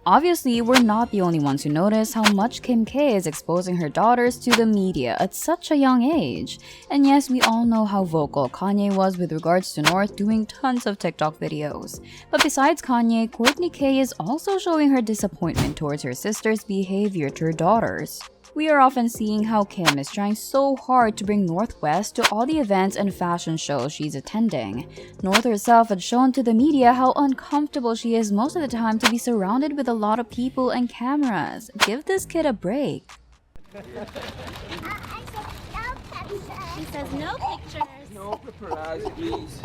Obviously, we're not the only ones who notice how much Kim K is exposing her daughters to the media at such a young age. And yes, we all know how vocal Kanye was with regards to North doing tons of TikTok videos. But besides Kanye, Kourtney K is also showing her disappointment towards her sister's behavior to her daughters. We are often seeing how Kim is trying so hard to bring North West to all the events and fashion shows she's attending. North herself had shown to the media how uncomfortable she is most of the time to be surrounded with a lot of people and cameras. Give this kid a break. She says no pictures. No paparazzi, please.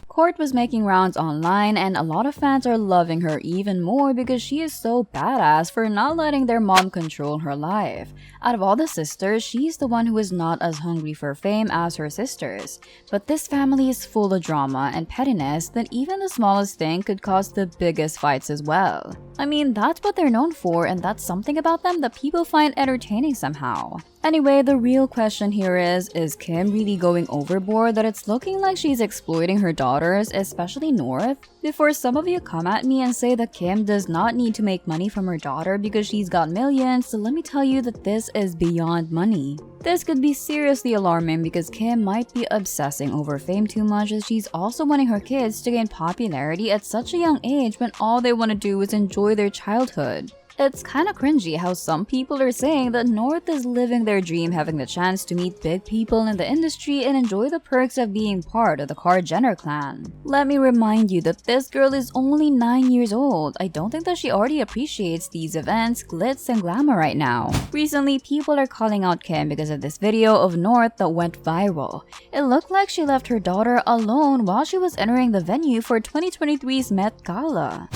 Kourt was making rounds online, and a lot of fans are loving her even more because she is so badass for not letting their mom control her life. Out of all the sisters, she's the one who is not as hungry for fame as her sisters. But this family is full of drama and pettiness that even the smallest thing could cause the biggest fights as well. I mean, that's what they're known for, and that's something about them that people find entertaining somehow. Anyway, the real question here is Kim really going overboard that it's looking like she's exploiting her daughters, especially North? Before some of you come at me and say that Kim does not need to make money from her daughter because she's got millions, so let me tell you that this is beyond money. This could be seriously alarming because Kim might be obsessing over fame too much, as she's also wanting her kids to gain popularity at such a young age when all they want to do is enjoy their childhood. It's kinda cringy how some people are saying that North is living their dream, having the chance to meet big people in the industry and enjoy the perks of being part of the Kar-Jenner clan. Let me remind you that this girl is only 9 years old. I don't think that she already appreciates these events, glitz, and glamour right now. Recently, people are calling out Kim because of this video of North that went viral. It looked like she left her daughter alone while she was entering the venue for 2023's Met Gala.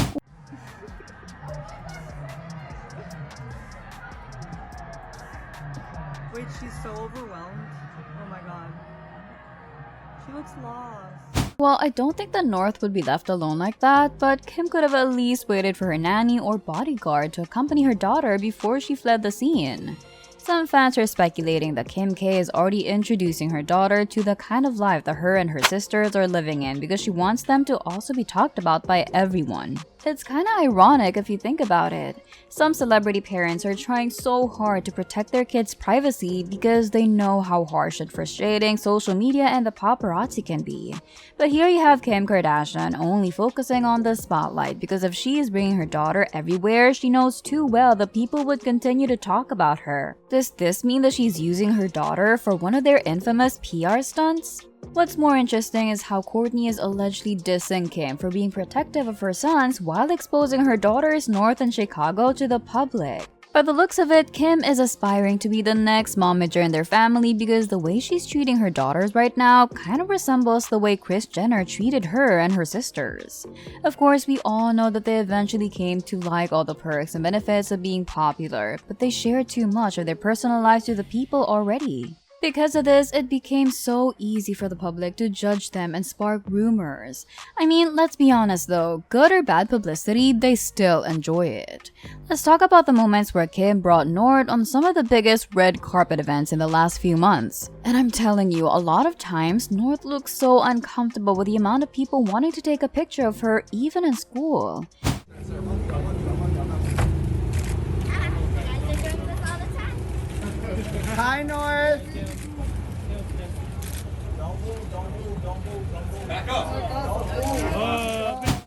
Wait, she's so overwhelmed. Oh my god. She looks lost. Well, I don't think that North would be left alone like that, but Kim could have at least waited for her nanny or bodyguard to accompany her daughter before she fled the scene. Some fans are speculating that Kim K is already introducing her daughter to the kind of life that her and her sisters are living in because she wants them to also be talked about by everyone. It's kinda ironic if you think about it. Some celebrity parents are trying so hard to protect their kids' privacy because they know how harsh and frustrating social media and the paparazzi can be. But here you have Kim Kardashian only focusing on the spotlight because if she is bringing her daughter everywhere, she knows too well that people would continue to talk about her. Does this mean that she's using her daughter for one of their infamous PR stunts? What's more interesting is how Kourtney is allegedly dissing Kim for being protective of her sons while exposing her daughters North and Chicago to the public. By the looks of it, Kim is aspiring to be the next momager in their family because the way she's treating her daughters right now kind of resembles the way Kris Jenner treated her and her sisters. Of course, we all know that they eventually came to like all the perks and benefits of being popular, but they shared too much of their personal lives to the people already. Because of this, it became so easy for the public to judge them and spark rumors. I mean, let's be honest though, good or bad publicity, they still enjoy it. Let's talk about the moments where Kim brought North on some of the biggest red carpet events in the last few months. And I'm telling you, a lot of times, North looks so uncomfortable with the amount of people wanting to take a picture of her even in school. Hi, North! Back up.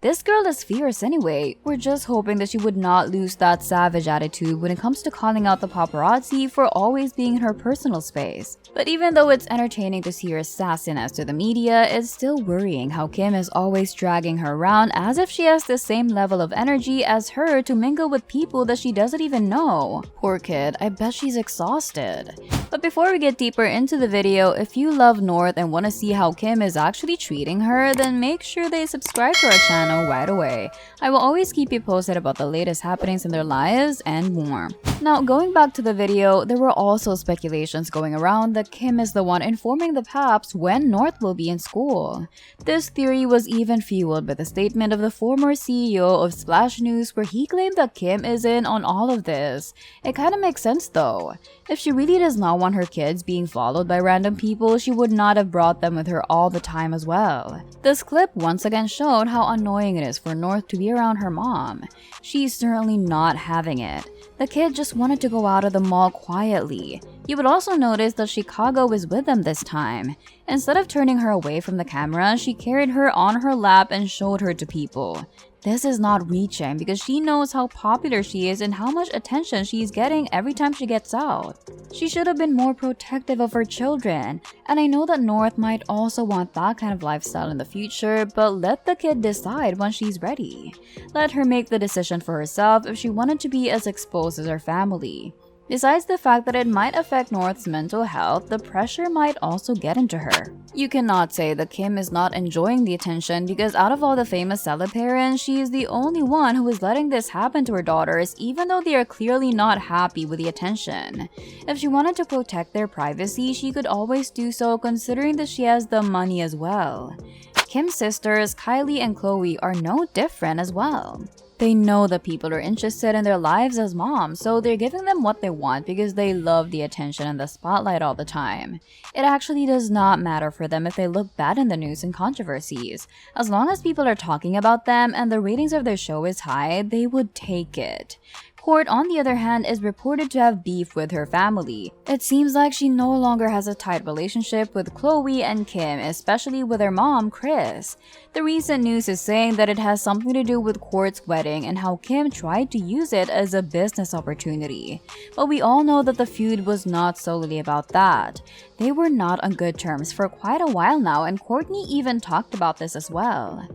This girl is fierce anyway. We're just hoping that she would not lose that savage attitude when it comes to calling out the paparazzi for always being in her personal space. But even though it's entertaining to see her sassiness to the media, it's still worrying how Kim is always dragging her around as if she has the same level of energy as her to mingle with people that she doesn't even know. Poor kid, I bet she's exhausted. But before we get deeper into the video, if you love North and want to see how Kim is actually treating her, then make sure they subscribe to our channel right away. I will always keep you posted about the latest happenings in their lives and more. Now, going back to the video, there were also speculations going around that Kim is the one informing the paps when North will be in school. This theory was even fueled by the statement of the former CEO of Splash News where he claimed that Kim is in on all of this. It kinda makes sense though. If she really does not want her kids being followed by random people, she would not have brought them with her all the time as well. This clip once again showed how annoying it is for North to be around her mom. She's certainly not having it. The kid just wanted to go out of the mall quietly. You would also notice that Chicago was with them this time. Instead of turning her away from the camera, she carried her on her lap and showed her to people. This is not reaching because she knows how popular she is and how much attention she is getting every time she gets out. She should have been more protective of her children, and I know that North might also want that kind of lifestyle in the future, but let the kid decide when she's ready. Let her make the decision for herself if she wanted to be as exposed as her family. Besides the fact that it might affect North's mental health, the pressure might also get into her. You cannot say that Kim is not enjoying the attention because out of all the famous celeb parents, she is the only one who is letting this happen to her daughters even though they are clearly not happy with the attention. If she wanted to protect their privacy, she could always do so considering that she has the money as well. Kim's sisters, Kylie and Khloe, are no different as well. They know that people are interested in their lives as moms, so they're giving them what they want because they love the attention and the spotlight all the time. It actually does not matter for them if they look bad in the news and controversies. As long as people are talking about them and the ratings of their show is high, they would take it. Kourt, on the other hand, is reported to have beef with her family. It seems like she no longer has a tight relationship with Khloe and Kim, especially with her mom, Kris. The recent news is saying that it has something to do with Kourt's wedding and how Kim tried to use it as a business opportunity. But we all know that the feud was not solely about that. They were not on good terms for quite a while now, and Kourtney even talked about this as well.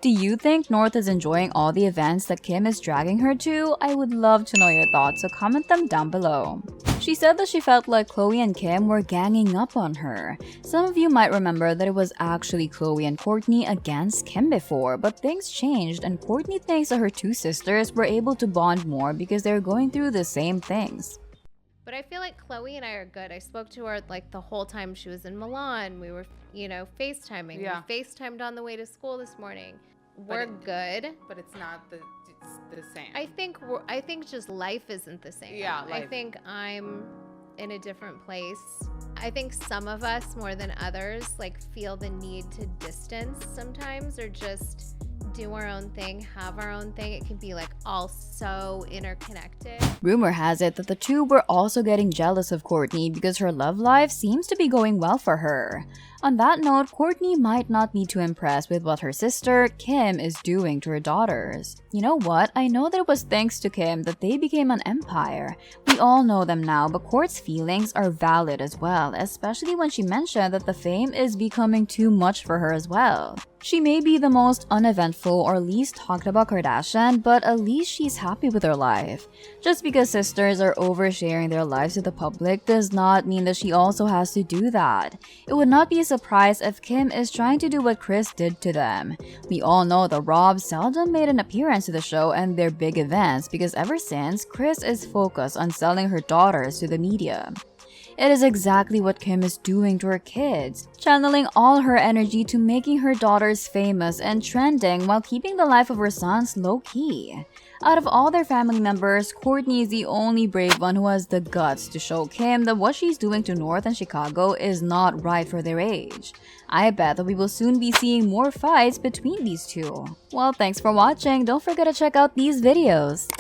Do you think North is enjoying all the events that Kim is dragging her to? I would love to know your thoughts, so comment them down below. She said that she felt like Khloe and Kim were ganging up on her. Some of you might remember that it was actually Khloe and Kourtney against Kim before, but things changed and Kourtney thinks that her two sisters were able to bond more because they're going through the same things. But I feel like Khloe and I are good. I spoke to her like the whole time she was in Milan. We were, FaceTiming. Yeah. We FaceTimed on the way to school this morning. We're good. But it's not the same. I think just life isn't the same. Yeah, I think I'm in a different place. I think some of us more than others feel the need to distance sometimes or just do our own thing, have our own thing. It can be all so interconnected. Rumor has it that the two were also getting jealous of Kourtney because her love life seems to be going well for her. On that note, Kourtney might not be too impressed with what her sister, Kim, is doing to her daughters. You know what? I know that it was thanks to Kim that they became an empire. We all know them now, but Kourt's feelings are valid as well, especially when she mentioned that the fame is becoming too much for her as well. She may be the most uneventful or least talked about Kardashian, but at least she's happy with her life. Just because sisters are oversharing their lives to the public does not mean that she also has to do that. It would not be a surprise if Kim is trying to do what Kris did to them. We all know that Rob seldom made an appearance to the show and their big events because ever since, Kris is focused on selling her daughters to the media. It is exactly what Kim is doing to her kids, channeling all her energy to making her daughters famous and trending while keeping the life of her sons low-key. Out of all their family members, Kourtney is the only brave one who has the guts to show Kim that what she's doing to North and Chicago is not right for their age. I bet that we will soon be seeing more fights between these two. Well, thanks for watching. Don't forget to check out these videos.